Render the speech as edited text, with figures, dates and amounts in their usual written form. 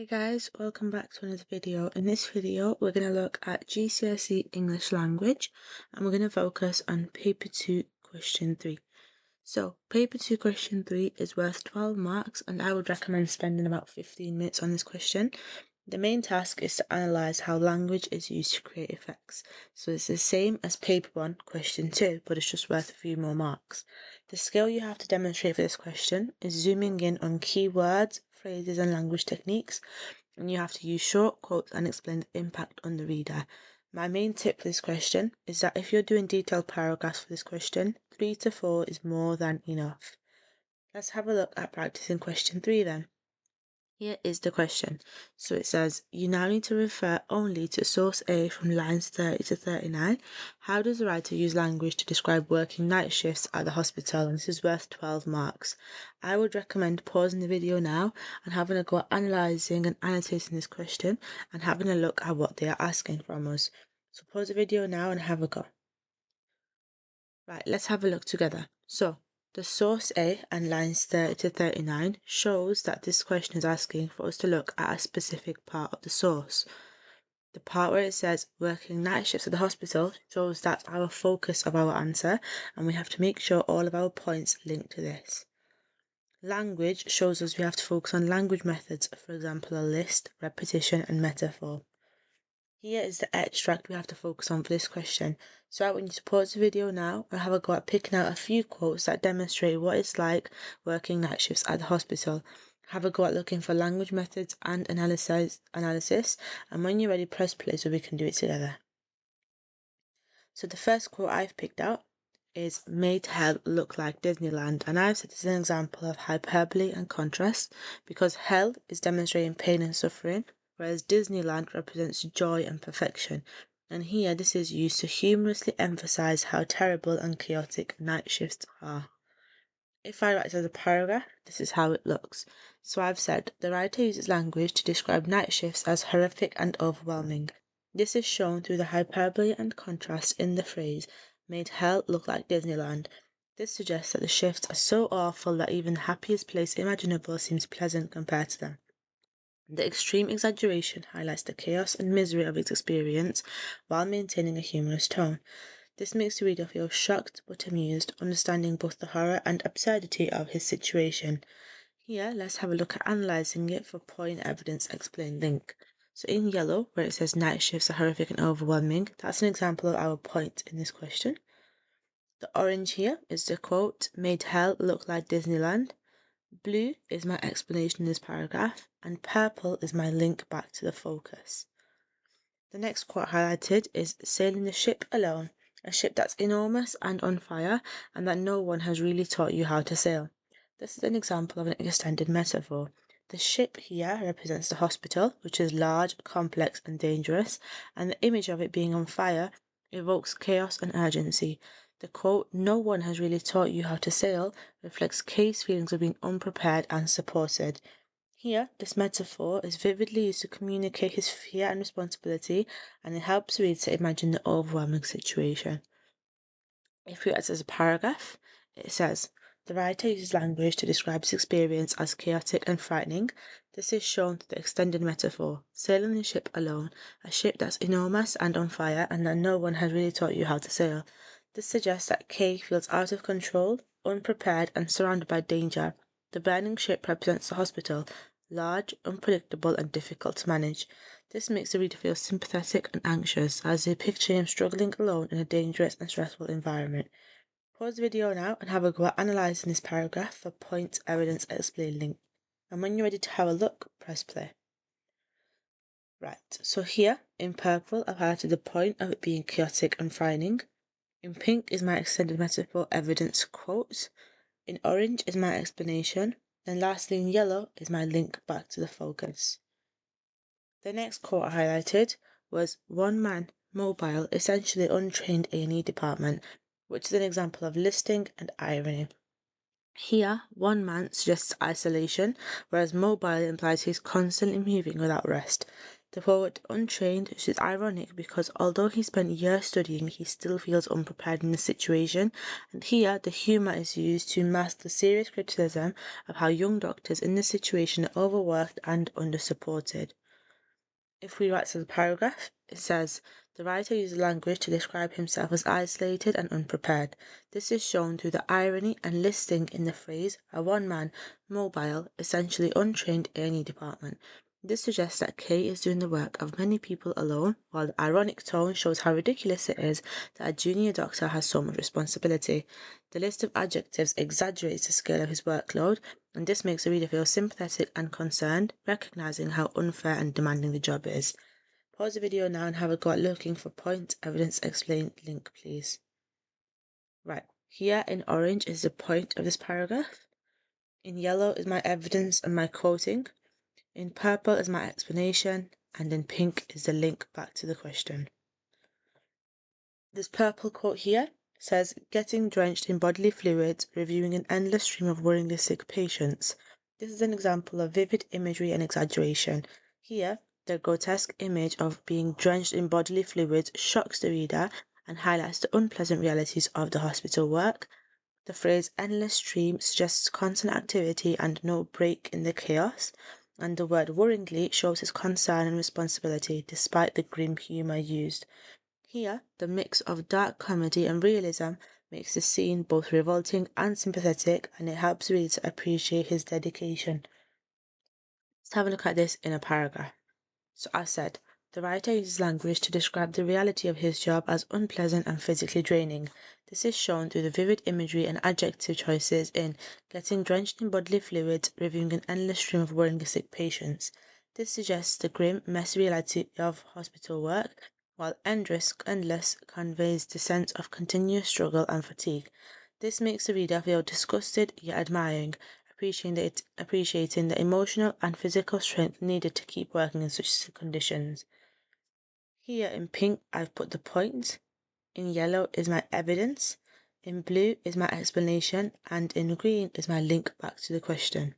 Guys, welcome back to another video. In this video we're going to look at GCSE English Language and we're going to focus on paper 2 question 3. So paper 2 question 3 is worth 12 marks and I would recommend spending about 15 minutes on this question. The main task is to analyse how language is used to create effects. So it's the same as paper 1 question 2, but it's just worth a few more marks. The skill you have to demonstrate for this question is zooming in on key words, phrases and language techniques, and you have to use short quotes and explain the impact on the reader. My main tip for this question is that if you're doing detailed paragraphs for this question, 3 to 4 is more than enough. Let's have a look at practicing question 3 then. Here is the question. So it says, you now need to refer only to source A from lines 30 to 39. How does the writer use language to describe working night shifts at the hospital? And this is worth 12 marks. I would recommend pausing the video now and having a go at analysing and annotating this question and having a look at what they are asking from us. So pause the video now and have a go. Right, let's have a look together. So the source A and lines 30 to 39 shows that this question is asking for us to look at a specific part of the source. The part where it says working night shifts at the hospital shows that's our focus of our answer and we have to make sure all of our points link to this. Language shows us we have to focus on language methods, for example a list, repetition and metaphor. Here is the extract we have to focus on for this question. So I want you to pause the video now and have a go at picking out a few quotes that demonstrate what it's like working night shifts at the hospital. Have a go at looking for language methods and analysis, and when you're ready, press play so we can do it together. So the first quote I've picked out is made hell look like Disneyland, and I've said this is an example of hyperbole and contrast because hell is demonstrating pain and suffering, whereas Disneyland represents joy and perfection. And here this is used to humorously emphasize how terrible and chaotic night shifts are. If I write it as a paragraph, this is how it looks. So I've said the writer uses language to describe night shifts as horrific and overwhelming. This is shown through the hyperbole and contrast in the phrase made hell look like Disneyland. This suggests that the shifts are so awful that even the happiest place imaginable seems pleasant compared to them. The extreme exaggeration highlights the chaos and misery of its experience while maintaining a humorous tone. This makes the reader feel shocked but amused, understanding both the horror and absurdity of his situation. Here, let's have a look at analysing it for point, evidence, explain, link. So in yellow, where it says night shifts are horrific and overwhelming, that's an example of our point in this question. The orange here is the quote, made hell look like Disneyland. Blue is my explanation in this paragraph, and purple is my link back to the focus. The next quote highlighted is sailing the ship alone, a ship that's enormous and on fire, and that no one has really taught you how to sail. This is an example of an extended metaphor. The ship here represents the hospital, which is large, complex and dangerous, and the image of it being on fire evokes chaos and urgency. The quote, no one has really taught you how to sail, reflects Kay's feelings of being unprepared and supported. Here, this metaphor is vividly used to communicate his fear and responsibility, and it helps readers to imagine the overwhelming situation. If we add as a paragraph, it says, the writer uses language to describe his experience as chaotic and frightening. This is shown through the extended metaphor, sailing the ship alone, a ship that's enormous and on fire, and that no one has really taught you how to sail. This suggests that Kay feels out of control, unprepared, and surrounded by danger. The burning ship represents the hospital, large, unpredictable, and difficult to manage. This makes the reader feel sympathetic and anxious as they picture him struggling alone in a dangerous and stressful environment. Pause the video now and have a go at analysing this paragraph for points, evidence, explain, link. And when you're ready to have a look, press play. Right, so here in purple I've highlighted the point of it being chaotic and frightening. In pink is my extended metaphor evidence quote. In orange is my explanation. And lastly in yellow is my link back to the focus. The next quote I highlighted was one man, mobile, essentially untrained A&E department, which is an example of listing and irony. Here, one man suggests isolation, whereas mobile implies he's constantly moving without rest. The poet untrained, which is ironic because although he spent years studying, he still feels unprepared in the situation, and here the humour is used to mask the serious criticism of how young doctors in this situation are overworked and under-supported. If we write to the paragraph, it says, the writer uses language to describe himself as isolated and unprepared. This is shown through the irony and listing in the phrase, a one-man, mobile, essentially untrained in any department. This suggests that K is doing the work of many people alone, while the ironic tone shows how ridiculous it is that a junior doctor has so much responsibility. The list of adjectives exaggerates the scale of his workload, and this makes the reader feel sympathetic and concerned, recognising how unfair and demanding the job is. Pause the video now and have a go at looking for point, evidence, explain, link, please. Right, here in orange is the point of this paragraph. In yellow is my evidence and my quoting. In purple is my explanation, and in pink is the link back to the question. This purple quote here says, getting drenched in bodily fluids, reviewing an endless stream of worryingly sick patients. This is an example of vivid imagery and exaggeration. Here, the grotesque image of being drenched in bodily fluids shocks the reader and highlights the unpleasant realities of the hospital work. The phrase endless stream suggests constant activity and no break in the chaos, and the word worryingly shows his concern and responsibility despite the grim humour used. Here, the mix of dark comedy and realism makes the scene both revolting and sympathetic, and it helps the reader to appreciate his dedication. Let's have a look at this in a paragraph. So I said, the writer uses language to describe the reality of his job as unpleasant and physically draining. This is shown through the vivid imagery and adjective choices in getting drenched in bodily fluids, reviewing an endless stream of worryingly sick patients. This suggests the grim, messy reality of hospital work, while endless conveys the sense of continuous struggle and fatigue. This makes the reader feel disgusted yet admiring, appreciating the emotional and physical strength needed to keep working in such conditions. Here in pink, I've put the point. In yellow is my evidence. In blue is my explanation. And in green is my link back to the question.